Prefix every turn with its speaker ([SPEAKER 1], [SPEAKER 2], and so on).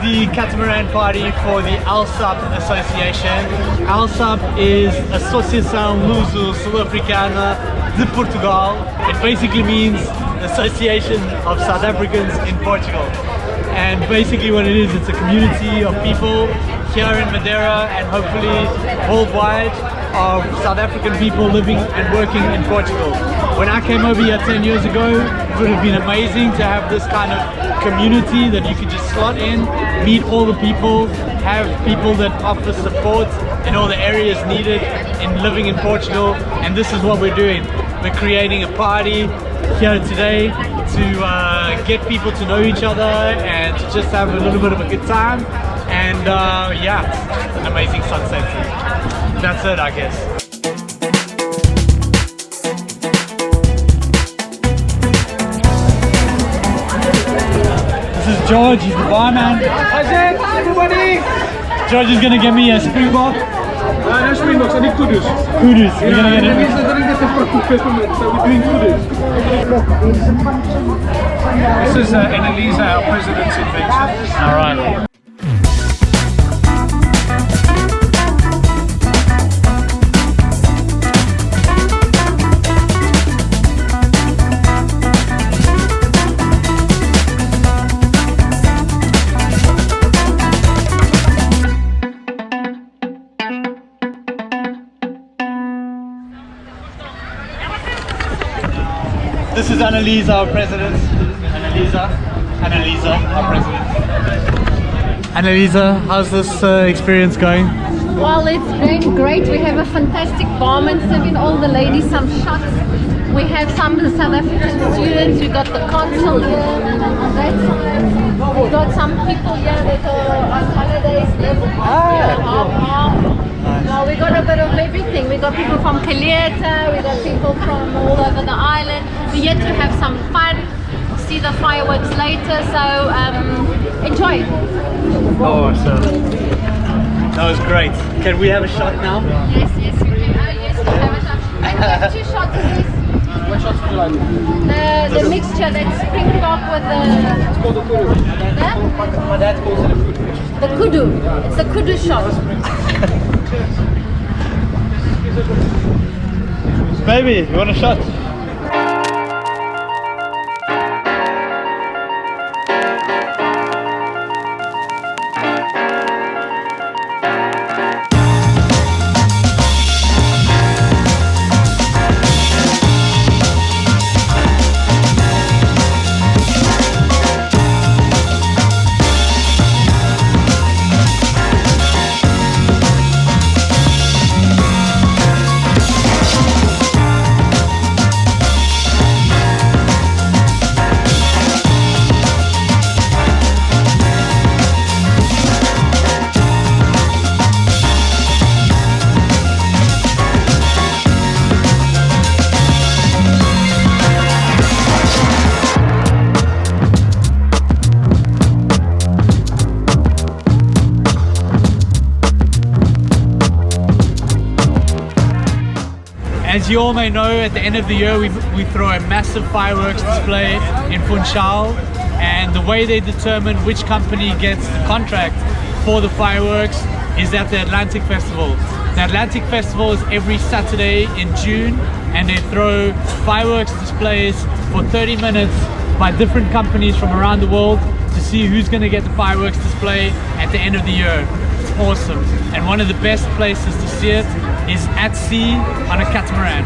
[SPEAKER 1] the Catamaran party for the ALSAP Association. ALSAP is Associação Luso-Sul-Africana de Portugal. It basically means Association of South Africans in Portugal. And basically what it is, it's a community of people here in Madeira and hopefully worldwide of South African people living and working in Portugal. When I came over here 10 years ago, it would have been amazing to have this kind of community that you could just slot in, meet all the people, have people that offer support in all the areas needed in living in Portugal. And this is what we're doing. We're creating a party here today to get people to know each other and to just have a little bit of a good time. And yeah, it's an amazing sunset. That's it, I guess. This is George, he's the barman.
[SPEAKER 2] How's it, everybody?
[SPEAKER 1] George is gonna give me a Springbok.
[SPEAKER 2] No Springboks, I need kudus.
[SPEAKER 1] Kudus, we're gonna get it.
[SPEAKER 2] I think that's a peppermint, so we're doing kudus. This is Annalisa, our president's invention.
[SPEAKER 1] Alright. This is Annalisa, our president. Annalisa, our president. Annalisa, how's this experience going?
[SPEAKER 3] Well, it's going great. We have a fantastic barman serving all the ladies some shots. We have some South African students. We got the consul here on that side. We got some people here that are on holidays. Well, we got a bit of everything. We got people from Caleta, we got people from all over the island. We're here to have some fun, see the fireworks later, so enjoy.
[SPEAKER 1] Awesome. That was great. Can we have a shot now?
[SPEAKER 3] Yes, we can. Oh, yes, we have a shot. And we have 2 shots of this.
[SPEAKER 2] What shots would you like?
[SPEAKER 3] The mixture, that's Springbok with the...
[SPEAKER 2] It's called the kudu. My dad calls it a kudu.
[SPEAKER 3] The kudu. It's the kudu shot.
[SPEAKER 1] Baby, you want a shot? As you all may know, at the end of the year we throw a massive fireworks display in Funchal, and the way they determine which company gets the contract for the fireworks is at the Atlantic Festival. The Atlantic Festival is every Saturday in June, and they throw fireworks displays for 30 minutes by different companies from around the world to see who's going to get the fireworks display at the end of the year. It's awesome, and one of the best places to see it is at sea on a catamaran.